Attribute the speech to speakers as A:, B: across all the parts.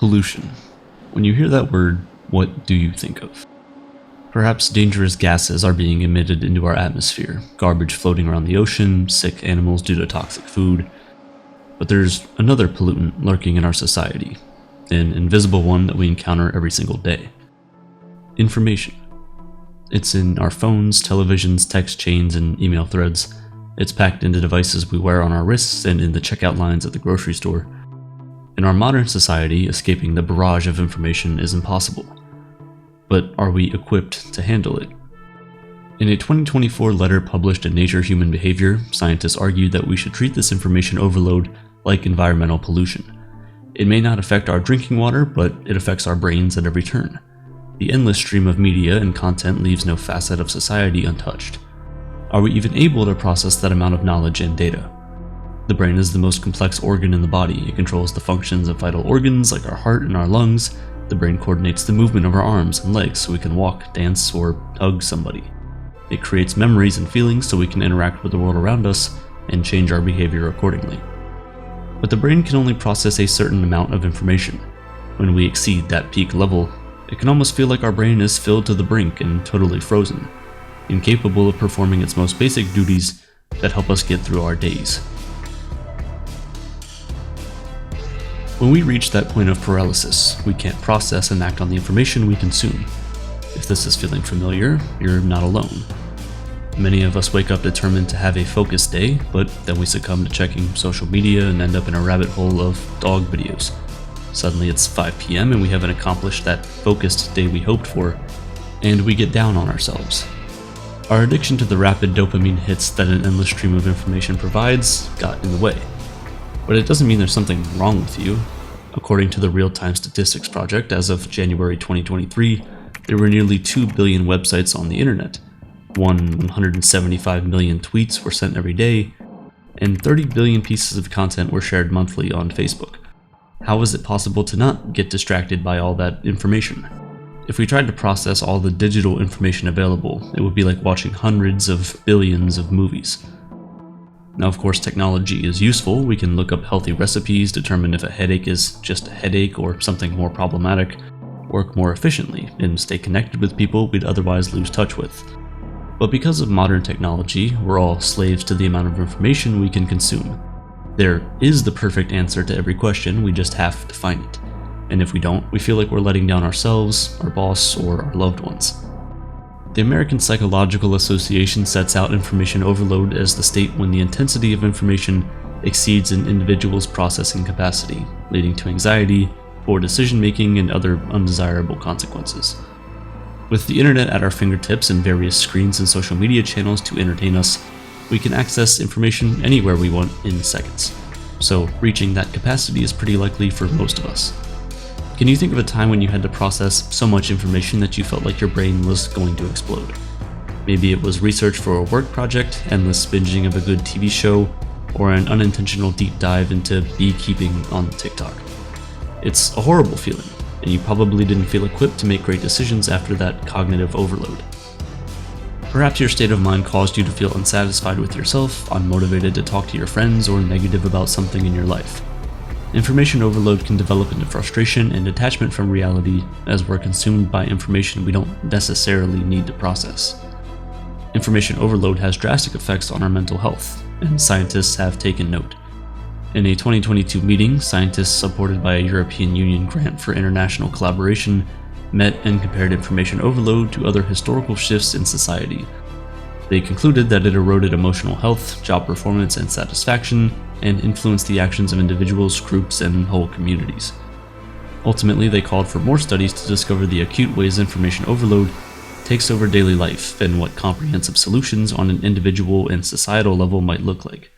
A: Pollution. When you hear that word, what do you think of? Perhaps dangerous gases are being emitted into our atmosphere, garbage floating around the ocean, sick animals due to toxic food. But there's another pollutant lurking in our society, an invisible one that we encounter every single day. Information. It's in our phones, televisions, text chains, and email threads. It's packed into devices we wear on our wrists and in the checkout lines at the grocery store. In our modern society, escaping the barrage of information is impossible. But are we equipped to handle it? In a 2024 letter published in Nature Human Behavior, scientists argued that we should treat this information overload like environmental pollution. It may not affect our drinking water, but it affects our brains at every turn. The endless stream of media and content leaves no facet of society untouched. Are we even able to process that amount of knowledge and data? The brain is the most complex organ in the body. It controls the functions of vital organs like our heart and our lungs. The brain coordinates the movement of our arms and legs so we can walk, dance, or hug somebody. It creates memories and feelings so we can interact with the world around us and change our behavior accordingly. But the brain can only process a certain amount of information. When we exceed that peak level, it can almost feel like our brain is filled to the brink and totally frozen, incapable of performing its most basic duties that help us get through our days. When we reach that point of paralysis, we can't process and act on the information we consume. If this is feeling familiar, you're not alone. Many of us wake up determined to have a focused day, but then we succumb to checking social media and end up in a rabbit hole of dog videos. Suddenly it's 5 p.m. and we haven't accomplished that focused day we hoped for, and we get down on ourselves. Our addiction to the rapid dopamine hits that an endless stream of information provides got in the way. But it doesn't mean there's something wrong with you. According to the Real-Time Statistics Project, as of January 2023, there were nearly 2 billion websites on the internet. 175 million tweets were sent every day, and 30 billion pieces of content were shared monthly on Facebook. How is it possible to not get distracted by all that information? If we tried to process all the digital information available, it would be like watching hundreds of billions of movies. Now, of course, technology is useful. We can look up healthy recipes, determine if a headache is just a headache or something more problematic, work more efficiently, and stay connected with people we'd otherwise lose touch with. But because of modern technology, we're all slaves to the amount of information we can consume. There is the perfect answer to every question, we just have to find it. And if we don't, we feel like we're letting down ourselves, our boss, or our loved ones. The American Psychological Association sets out information overload as the state when the intensity of information exceeds an individual's processing capacity, leading to anxiety, poor decision-making, and other undesirable consequences. With the internet at our fingertips and various screens and social media channels to entertain us, we can access information anywhere we want in seconds. So reaching that capacity is pretty likely for most of us. Can you think of a time when you had to process so much information that you felt like your brain was going to explode? Maybe it was research for a work project, endless binging of a good TV show, or an unintentional deep dive into beekeeping on TikTok. It's a horrible feeling, and you probably didn't feel equipped to make great decisions after that cognitive overload. Perhaps your state of mind caused you to feel unsatisfied with yourself, unmotivated to talk to your friends, or negative about something in your life. Information overload can develop into frustration and detachment from reality as we're consumed by information we don't necessarily need to process. Information overload has drastic effects on our mental health, and scientists have taken note. In a 2022 meeting, scientists supported by a European Union grant for international collaboration met and compared information overload to other historical shifts in society. They concluded that it eroded emotional health, job performance, and satisfaction, and influenced the actions of individuals, groups, and whole communities. Ultimately, they called for more studies to discover the acute ways information overload takes over daily life and what comprehensive solutions on an individual and societal level might look like.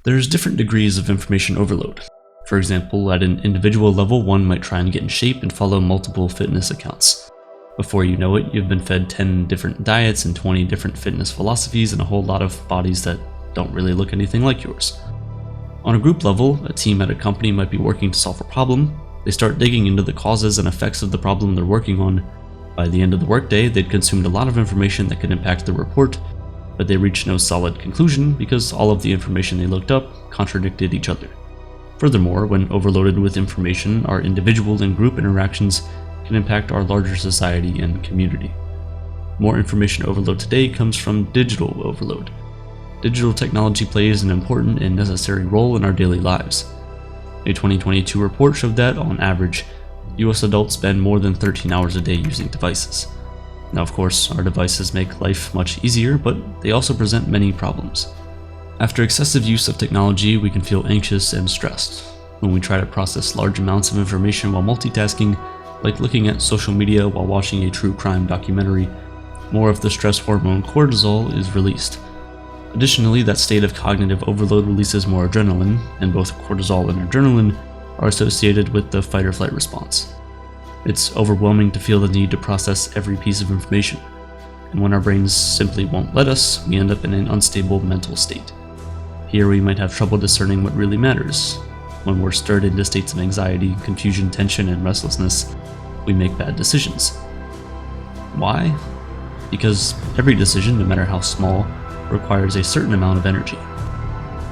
A: There's different degrees of information overload. For example, at an individual level, one might try and get in shape and follow multiple fitness accounts. Before you know it, you've been fed 10 different diets and 20 different fitness philosophies and a whole lot of bodies that don't really look anything like yours. On a group level, a team at a company might be working to solve a problem. They start digging into the causes and effects of the problem they're working on. By the end of the workday, they'd consumed a lot of information that could impact the report, but they reached no solid conclusion because all of the information they looked up contradicted each other. Furthermore, when overloaded with information, our individual and group interactions can impact our larger society and community. More information overload today comes from digital overload. Digital technology plays an important and necessary role in our daily lives. A 2022 report showed that, on average, US adults spend more than 13 hours a day using devices. Now, of course, our devices make life much easier, but they also present many problems. After excessive use of technology, we can feel anxious and stressed. When we try to process large amounts of information while multitasking, like looking at social media while watching a true crime documentary, more of the stress hormone cortisol is released. Additionally, that state of cognitive overload releases more adrenaline, and both cortisol and adrenaline are associated with the fight-or-flight response. It's overwhelming to feel the need to process every piece of information, and when our brains simply won't let us, we end up in an unstable mental state. Here we might have trouble discerning what really matters. When we're stirred into states of anxiety, confusion, tension, and restlessness, we make bad decisions. Why? Because every decision, no matter how small, requires a certain amount of energy.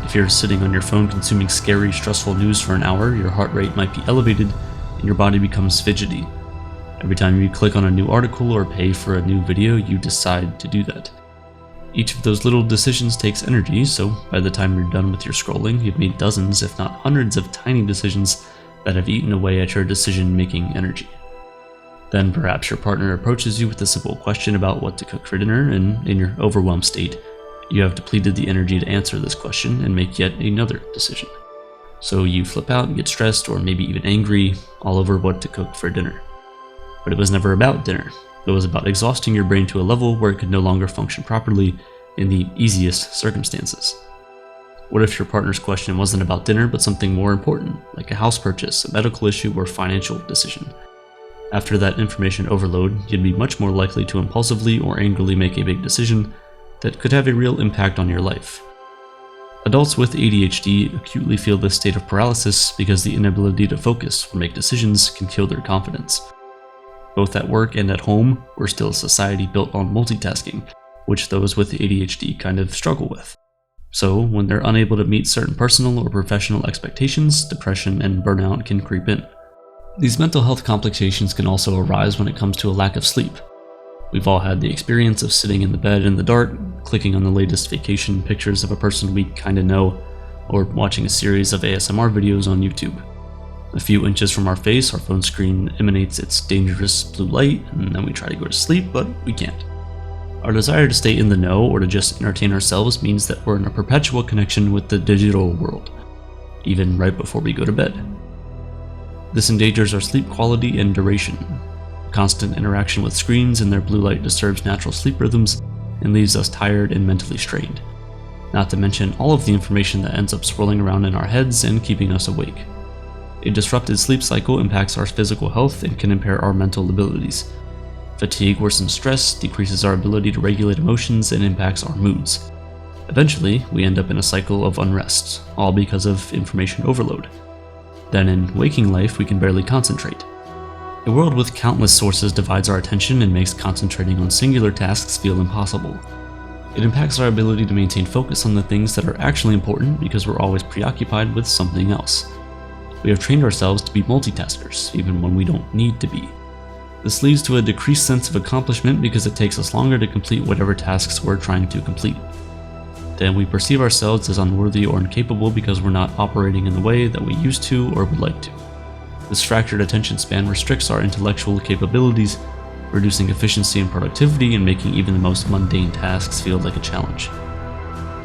A: If you're sitting on your phone consuming scary, stressful news for an hour, your heart rate might be elevated and your body becomes fidgety. Every time you click on a new article or pay for a new video, you decide to do that. Each of those little decisions takes energy, so by the time you're done with your scrolling, you've made dozens, if not hundreds, of tiny decisions that have eaten away at your decision-making energy. Then perhaps your partner approaches you with a simple question about what to cook for dinner, and in your overwhelmed state, you have depleted the energy to answer this question and make yet another decision. So you flip out and get stressed, or maybe even angry, all over what to cook for dinner. But it was never about dinner. It was about exhausting your brain to a level where it could no longer function properly in the easiest circumstances. What if your partner's question wasn't about dinner, but something more important, like a house purchase, a medical issue, or financial decision? After that information overload, you'd be much more likely to impulsively or angrily make a big decision that could have a real impact on your life. Adults with ADHD acutely feel this state of paralysis because the inability to focus or make decisions can kill their confidence. Both at work and at home, we're still a society built on multitasking, which those with ADHD kind of struggle with. So, when they're unable to meet certain personal or professional expectations, depression and burnout can creep in. These mental health complications can also arise when it comes to a lack of sleep. We've all had the experience of sitting in the bed in the dark, clicking on the latest vacation pictures of a person we kinda know, or watching a series of ASMR videos on YouTube. A few inches from our face, our phone screen emanates its dangerous blue light, and then we try to go to sleep, but we can't. Our desire to stay in the know or to just entertain ourselves means that we're in a perpetual connection with the digital world, even right before we go to bed. This endangers our sleep quality and duration. Constant interaction with screens and their blue light disturbs natural sleep rhythms and leaves us tired and mentally strained. Not to mention all of the information that ends up swirling around in our heads and keeping us awake. A disrupted sleep cycle impacts our physical health and can impair our mental abilities. Fatigue worsens stress, decreases our ability to regulate emotions, and impacts our moods. Eventually, we end up in a cycle of unrest, all because of information overload. Then in waking life, we can barely concentrate. A world with countless sources divides our attention and makes concentrating on singular tasks feel impossible. It impacts our ability to maintain focus on the things that are actually important because we're always preoccupied with something else. We have trained ourselves to be multitaskers, even when we don't need to be. This leads to a decreased sense of accomplishment because it takes us longer to complete whatever tasks we're trying to complete. Then we perceive ourselves as unworthy or incapable because we're not operating in the way that we used to or would like to. This fractured attention span restricts our intellectual capabilities, reducing efficiency and productivity and making even the most mundane tasks feel like a challenge.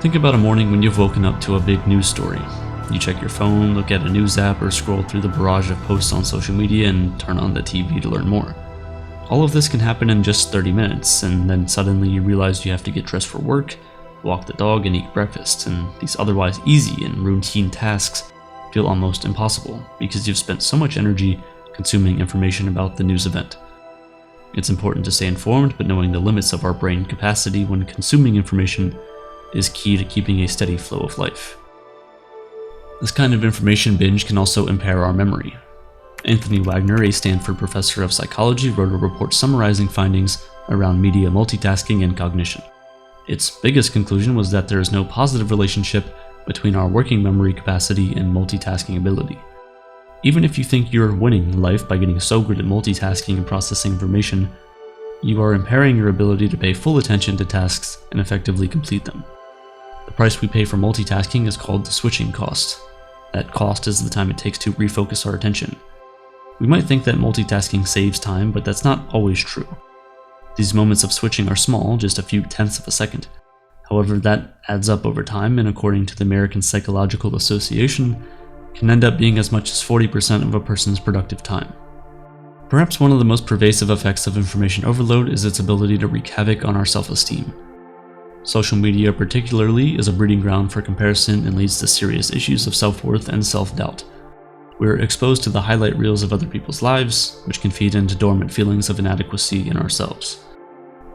A: Think about a morning when you've woken up to a big news story. You check your phone, look at a news app, or scroll through the barrage of posts on social media and turn on the TV to learn more. All of this can happen in just 30 minutes, and then suddenly you realize you have to get dressed for work, walk the dog, and eat breakfast, and these otherwise easy and routine tasks feel almost impossible because you've spent so much energy consuming information about the news event. It's important to stay informed, but knowing the limits of our brain capacity when consuming information is key to keeping a steady flow of life. This kind of information binge can also impair our memory. Anthony Wagner, a Stanford professor of psychology, wrote a report summarizing findings around media multitasking and cognition. Its biggest conclusion was that there is no positive relationship between our working memory capacity and multitasking ability. Even if you think you're winning in life by getting so good at multitasking and processing information, you are impairing your ability to pay full attention to tasks and effectively complete them. The price we pay for multitasking is called the switching cost. That cost is the time it takes to refocus our attention. We might think that multitasking saves time, but that's not always true. These moments of switching are small, just a few tenths of a second. However, that adds up over time, and according to the American Psychological Association, can end up being as much as 40% of a person's productive time. Perhaps one of the most pervasive effects of information overload is its ability to wreak havoc on our self-esteem. Social media particularly is a breeding ground for comparison and leads to serious issues of self-worth and self-doubt. We're exposed to the highlight reels of other people's lives, which can feed into dormant feelings of inadequacy in ourselves.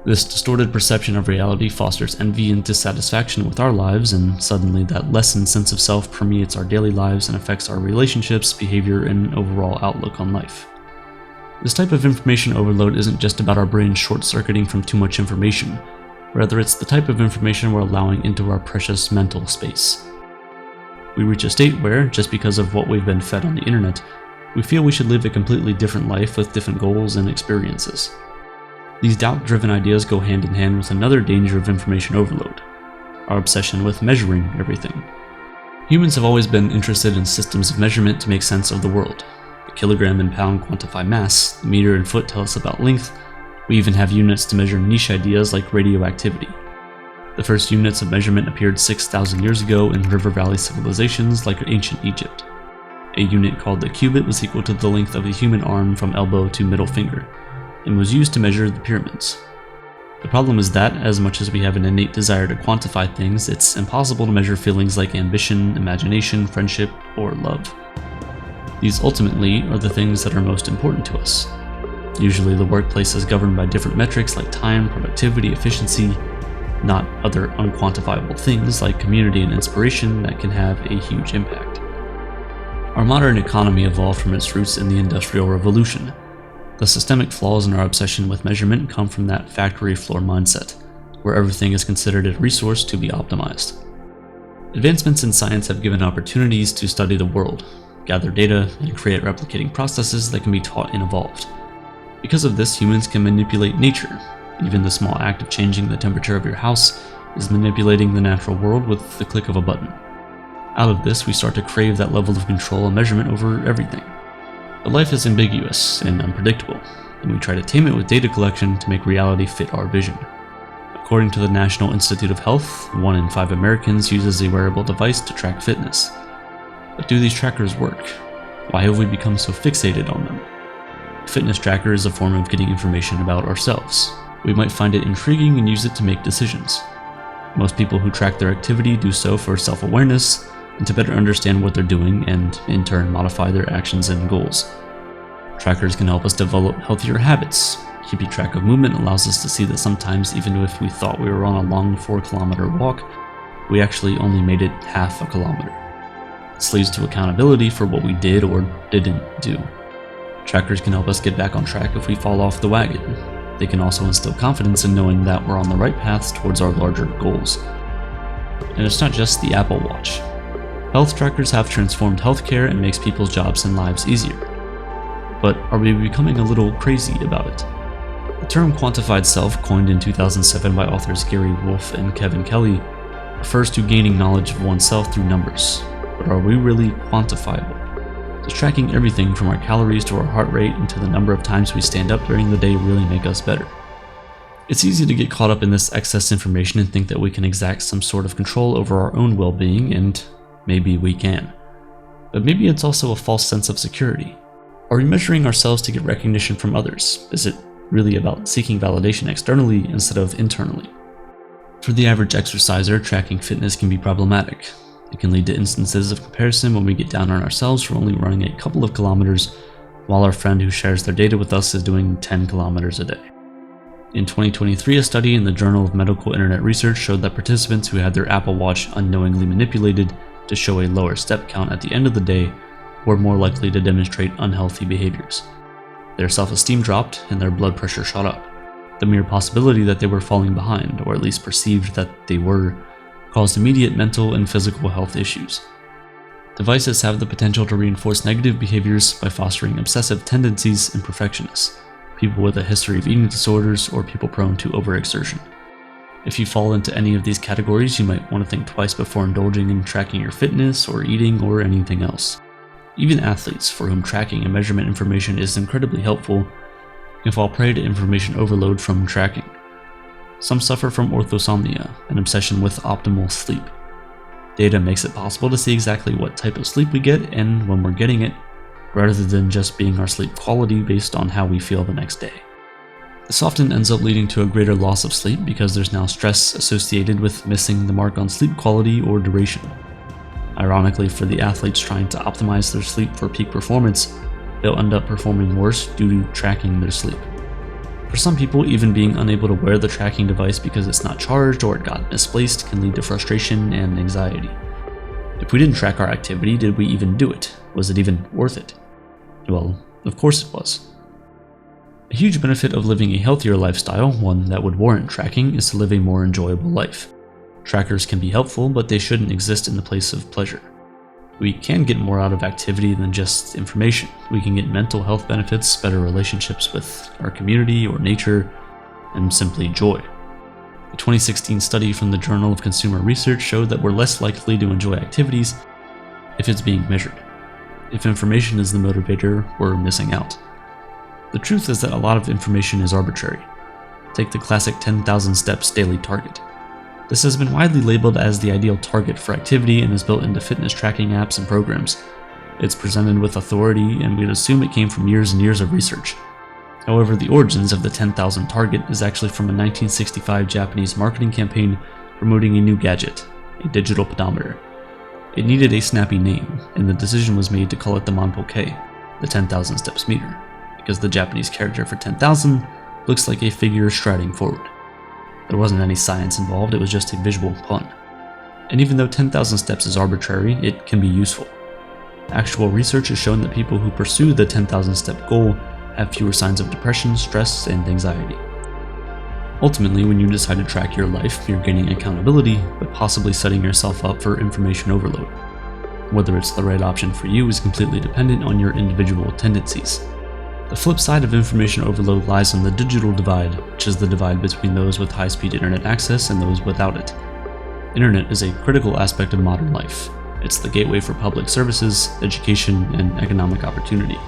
A: This distorted perception of reality fosters envy and dissatisfaction with our lives, and suddenly that lessened sense of self permeates our daily lives and affects our relationships, behavior, and overall outlook on life. This type of information overload isn't just about our brains short-circuiting from too much information. Rather, it's the type of information we're allowing into our precious mental space. We reach a state where, just because of what we've been fed on the internet, we feel we should live a completely different life with different goals and experiences. These doubt-driven ideas go hand in hand with another danger of information overload: our obsession with measuring everything. Humans have always been interested in systems of measurement to make sense of the world. The kilogram and pound quantify mass, the meter and foot tell us about length. We even have units to measure niche ideas like radioactivity. The first units of measurement appeared 6,000 years ago in river valley civilizations like ancient Egypt. A unit called the cubit was equal to the length of a human arm from elbow to middle finger, and was used to measure the pyramids. The problem is that, as much as we have an innate desire to quantify things, it's impossible to measure feelings like ambition, imagination, friendship, or love. These ultimately are the things that are most important to us. Usually the workplace is governed by different metrics like time, productivity, efficiency, not other unquantifiable things like community and inspiration that can have a huge impact. Our modern economy evolved from its roots in the Industrial Revolution. The systemic flaws in our obsession with measurement come from that factory floor mindset, where everything is considered a resource to be optimized. Advancements in science have given opportunities to study the world, gather data, and create replicating processes that can be taught and evolved. Because of this, humans can manipulate nature. Even the small act of changing the temperature of your house is manipulating the natural world with the click of a button. Out of this, we start to crave that level of control and measurement over everything. But life is ambiguous and unpredictable, and we try to tame it with data collection to make reality fit our vision. According to the National Institute of Health, 1 in 5 Americans uses a wearable device to track fitness. But do these trackers work? Why have we become so fixated on them? A fitness tracker is a form of getting information about ourselves. We might find it intriguing and use it to make decisions. Most people who track their activity do so for self-awareness and to better understand what they're doing and, in turn, modify their actions and goals. Trackers can help us develop healthier habits. Keeping track of movement allows us to see that sometimes, even if we thought we were on a long 4-kilometer walk, we actually only made it half a kilometer. This leads to accountability for what we did or didn't do. Trackers can help us get back on track if we fall off the wagon. They can also instill confidence in knowing that we're on the right path towards our larger goals. And it's not just the Apple Watch. Health trackers have transformed healthcare and makes people's jobs and lives easier. But are we becoming a little crazy about it? The term quantified self, coined in 2007 by authors Gary Wolfe and Kevin Kelly, refers to gaining knowledge of oneself through numbers. But are we really quantifiable? Does tracking everything from our calories to our heart rate and to the number of times we stand up during the day really make us better? It's easy to get caught up in this excess information and think that we can exact some sort of control over our own well-being, and maybe we can. But maybe it's also a false sense of security. Are we measuring ourselves to get recognition from others? Is it really about seeking validation externally instead of internally? For the average exerciser, tracking fitness can be problematic. It can lead to instances of comparison when we get down on ourselves for only running a couple of kilometers, while our friend who shares their data with us is doing 10 kilometers a day. In 2023, a study in the Journal of Medical Internet Research showed that participants who had their Apple Watch unknowingly manipulated to show a lower step count at the end of the day were more likely to demonstrate unhealthy behaviors. Their self-esteem dropped and their blood pressure shot up. The mere possibility that they were falling behind, or at least perceived that they were, caused immediate mental and physical health issues. Devices have the potential to reinforce negative behaviors by fostering obsessive tendencies in perfectionists, people with a history of eating disorders, or people prone to overexertion. If you fall into any of these categories, you might want to think twice before indulging in tracking your fitness or eating or anything else. Even athletes, for whom tracking and measurement information is incredibly helpful, can fall prey to information overload from tracking. Some suffer from orthosomnia, an obsession with optimal sleep. Data makes it possible to see exactly what type of sleep we get and when we're getting it, rather than just being our sleep quality based on how we feel the next day. This often ends up leading to a greater loss of sleep because there's now stress associated with missing the mark on sleep quality or duration. Ironically, for the athletes trying to optimize their sleep for peak performance, they'll end up performing worse due to tracking their sleep. For some people, even being unable to wear the tracking device because it's not charged or it got misplaced can lead to frustration and anxiety. If we didn't track our activity, did we even do it? Was it even worth it? Well, of course it was. A huge benefit of living a healthier lifestyle, one that would warrant tracking, is to live a more enjoyable life. Trackers can be helpful, but they shouldn't exist in the place of pleasure. We can get more out of activity than just information. We can get mental health benefits, better relationships with our community or nature, and simply joy. A 2016 study from the Journal of Consumer Research showed that we're less likely to enjoy activities if it's being measured. If information is the motivator, we're missing out. The truth is that a lot of information is arbitrary. Take the classic 10,000 steps daily target. This has been widely labeled as the ideal target for activity and is built into fitness tracking apps and programs. It's presented with authority, and we'd assume it came from years and years of research. However, the origins of the 10,000 target is actually from a 1965 Japanese marketing campaign promoting a new gadget, a digital pedometer. It needed a snappy name, and the decision was made to call it the Manpoke, the 10,000 steps meter, because the Japanese character for 10,000 looks like a figure striding forward. There wasn't any science involved, it was just a visual pun. And even though 10,000 steps is arbitrary, it can be useful. Actual research has shown that people who pursue the 10,000 step goal have fewer signs of depression, stress, and anxiety. Ultimately, when you decide to track your life, you're gaining accountability, but possibly setting yourself up for information overload. Whether it's the right option for you is completely dependent on your individual tendencies. The flip side of information overload lies on the digital divide, which is the divide between those with high-speed internet access and those without it. Internet is a critical aspect of modern life. It's the gateway for public services, education, and economic opportunity.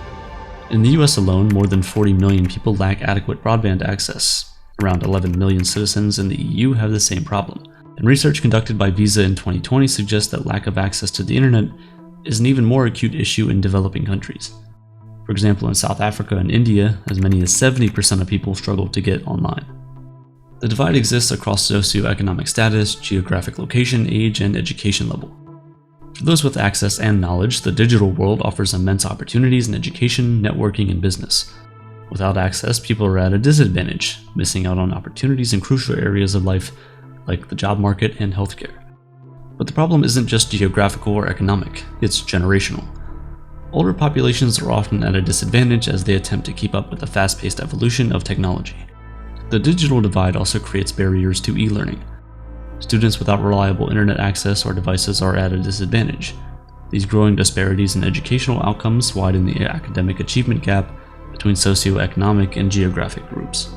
A: In the US alone, more than 40 million people lack adequate broadband access. Around 11 million citizens in the EU have the same problem. And research conducted by Visa in 2020 suggests that lack of access to the internet is an even more acute issue in developing countries. For example, in South Africa and India, as many as 70% of people struggle to get online. The divide exists across socioeconomic status, geographic location, age, and education level. For those with access and knowledge, the digital world offers immense opportunities in education, networking, and business. Without access, people are at a disadvantage, missing out on opportunities in crucial areas of life like the job market and healthcare. But the problem isn't just geographical or economic, it's generational. Older populations are often at a disadvantage as they attempt to keep up with the fast-paced evolution of technology. The digital divide also creates barriers to e-learning. Students without reliable internet access or devices are at a disadvantage. These growing disparities in educational outcomes widen the academic achievement gap between socioeconomic and geographic groups.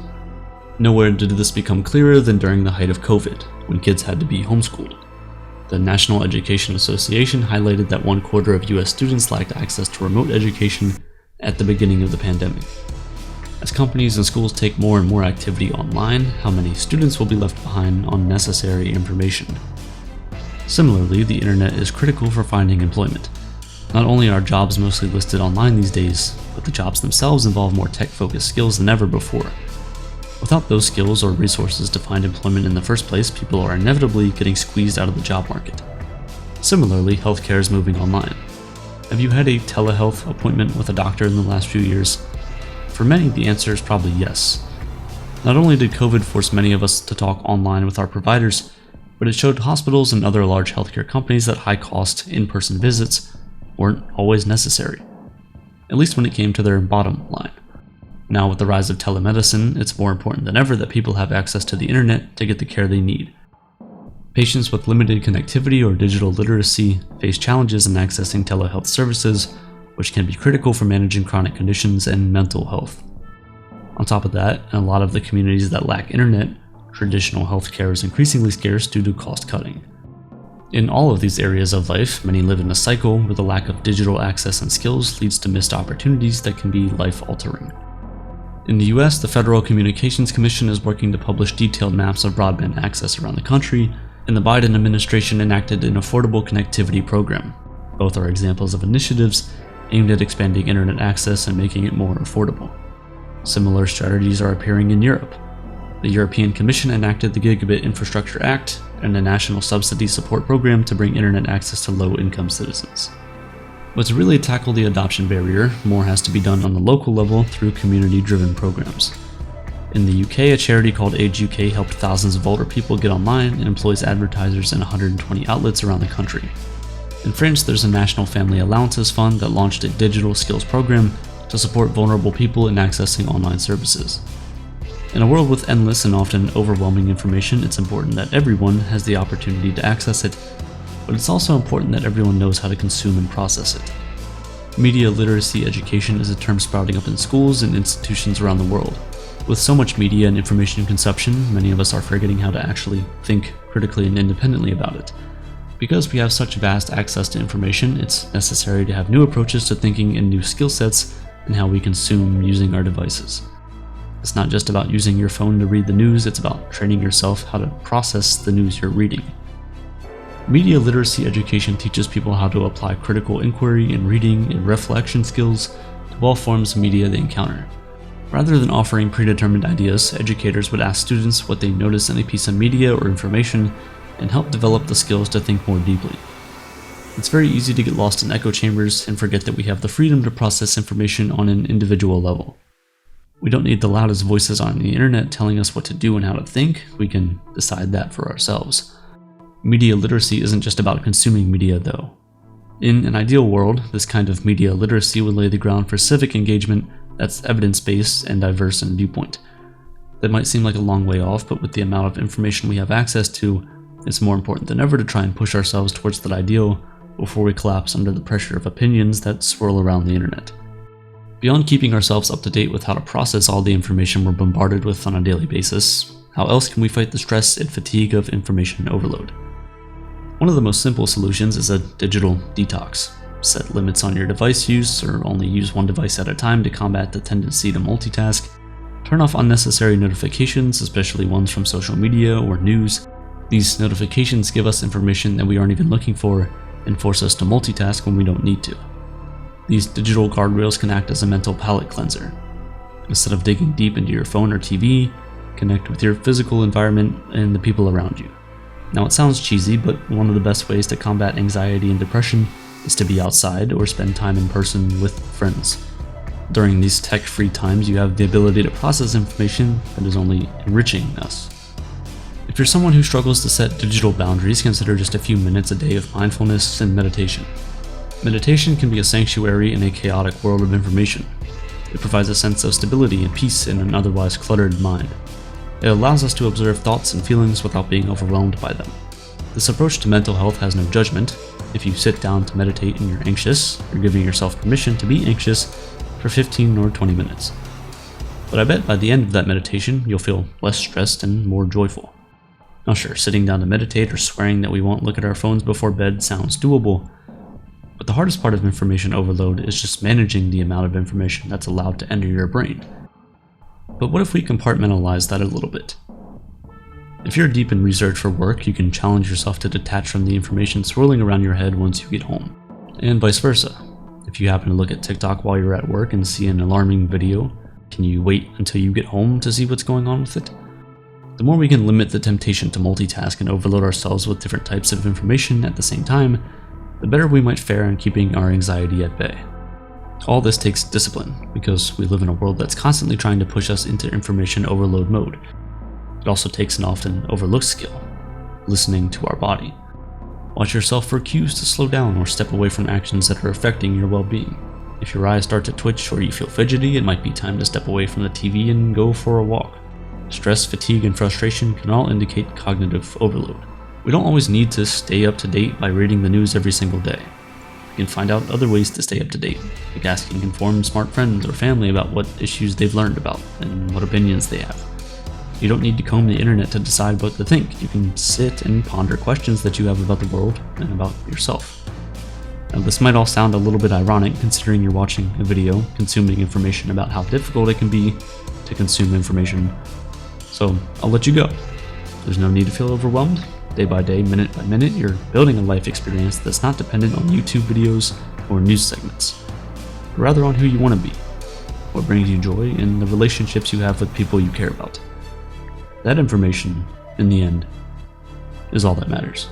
A: Nowhere did this become clearer than during the height of COVID, when kids had to be homeschooled. The National Education Association highlighted that 1/4 of US students lacked access to remote education at the beginning of the pandemic. As companies and schools take more and more activity online, how many students will be left behind on necessary information? Similarly, the internet is critical for finding employment. Not only are jobs mostly listed online these days, but the jobs themselves involve more tech-focused skills than ever before. Without those skills or resources to find employment in the first place, people are inevitably getting squeezed out of the job market. Similarly, healthcare is moving online. Have you had a telehealth appointment with a doctor in the last few years? For many, the answer is probably yes. Not only did COVID force many of us to talk online with our providers, but it showed hospitals and other large healthcare companies that high-cost, in-person visits weren't always necessary, at least when it came to their bottom line. Now, with the rise of telemedicine, it's more important than ever that people have access to the internet to get the care they need. Patients with limited connectivity or digital literacy face challenges in accessing telehealth services, which can be critical for managing chronic conditions and mental health. On top of that, in a lot of the communities that lack internet, traditional healthcare is increasingly scarce due to cost cutting. In all of these areas of life, many live in a cycle where the lack of digital access and skills leads to missed opportunities that can be life-altering. In the US, the Federal Communications Commission is working to publish detailed maps of broadband access around the country, and the Biden administration enacted an affordable connectivity program. Both are examples of initiatives aimed at expanding internet access and making it more affordable. Similar strategies are appearing in Europe. The European Commission enacted the Gigabit Infrastructure Act and a national subsidy support program to bring internet access to low-income citizens. But to really tackle the adoption barrier, more has to be done on the local level through community-driven programs. In the UK, a charity called Age UK helped thousands of older people get online and employs advertisers in 120 outlets around the country. In France, there's a National Family Allowances Fund that launched a digital skills program to support vulnerable people in accessing online services. In a world with endless and often overwhelming information, it's important that everyone has the opportunity to access it, but it's also important that everyone knows how to consume and process it. Media literacy education is a term sprouting up in schools and institutions around the world. With so much media and information consumption, many of us are forgetting how to actually think critically and independently about it. Because we have such vast access to information, it's necessary to have new approaches to thinking and new skill sets in how we consume using our devices. It's not just about using your phone to read the news, it's about training yourself how to process the news you're reading. Media literacy education teaches people how to apply critical inquiry and reading and reflection skills to all forms of media they encounter. Rather than offering predetermined ideas, educators would ask students what they notice in a piece of media or information and help develop the skills to think more deeply. It's very easy to get lost in echo chambers and forget that we have the freedom to process information on an individual level. We don't need the loudest voices on the internet telling us what to do and how to think. We can decide that for ourselves. Media literacy isn't just about consuming media, though. In an ideal world, this kind of media literacy would lay the ground for civic engagement that's evidence-based and diverse in viewpoint. That might seem like a long way off, but with the amount of information we have access to, it's more important than ever to try and push ourselves towards that ideal before we collapse under the pressure of opinions that swirl around the internet. Beyond keeping ourselves up to date with how to process all the information we're bombarded with on a daily basis, how else can we fight the stress and fatigue of information overload? One of the most simple solutions is a digital detox. Set limits on your device use, or only use one device at a time to combat the tendency to multitask. Turn off unnecessary notifications, especially ones from social media or news. These notifications give us information that we aren't even looking for and force us to multitask when we don't need to. These digital guardrails can act as a mental palate cleanser. Instead of digging deep into your phone or TV, connect with your physical environment and the people around you. Now it sounds cheesy, but one of the best ways to combat anxiety and depression is to be outside or spend time in person with friends. During these tech-free times, you have the ability to process information that is only enriching us. If you're someone who struggles to set digital boundaries, consider just a few minutes a day of mindfulness and meditation. Meditation can be a sanctuary in a chaotic world of information. It provides a sense of stability and peace in an otherwise cluttered mind. It allows us to observe thoughts and feelings without being overwhelmed by them. This approach to mental health has no judgment. If you sit down to meditate and you're anxious, you're giving yourself permission to be anxious for 15 or 20 minutes. But I bet by the end of that meditation, you'll feel less stressed and more joyful. Now sure, sitting down to meditate or swearing that we won't look at our phones before bed sounds doable, but the hardest part of information overload is just managing the amount of information that's allowed to enter your brain. But what if we compartmentalize that a little bit? If you're deep in research for work, you can challenge yourself to detach from the information swirling around your head once you get home, and vice versa. If you happen to look at TikTok while you're at work and see an alarming video, can you wait until you get home to see what's going on with it? The more we can limit the temptation to multitask and overload ourselves with different types of information at the same time, the better we might fare in keeping our anxiety at bay. All this takes discipline, because we live in a world that's constantly trying to push us into information overload mode. It also takes an often overlooked skill, listening to our body. Watch yourself for cues to slow down or step away from actions that are affecting your well-being. If your eyes start to twitch or you feel fidgety, it might be time to step away from the TV and go for a walk. Stress, fatigue, and frustration can all indicate cognitive overload. We don't always need to stay up to date by reading the news every single day. You can find out other ways to stay up to date, like asking informed smart friends or family about what issues they've learned about and what opinions they have. You don't need to comb the internet to decide what to think. You can sit and ponder questions that you have about the world and about yourself. Now, this might all sound a little bit ironic considering you're watching a video consuming information about how difficult it can be to consume information. So I'll let you go. There's no need to feel overwhelmed. Day by day, minute by minute, you're building a life experience that's not dependent on YouTube videos or news segments, but rather on who you want to be, what brings you joy, and the relationships you have with people you care about. That information, in the end, is all that matters.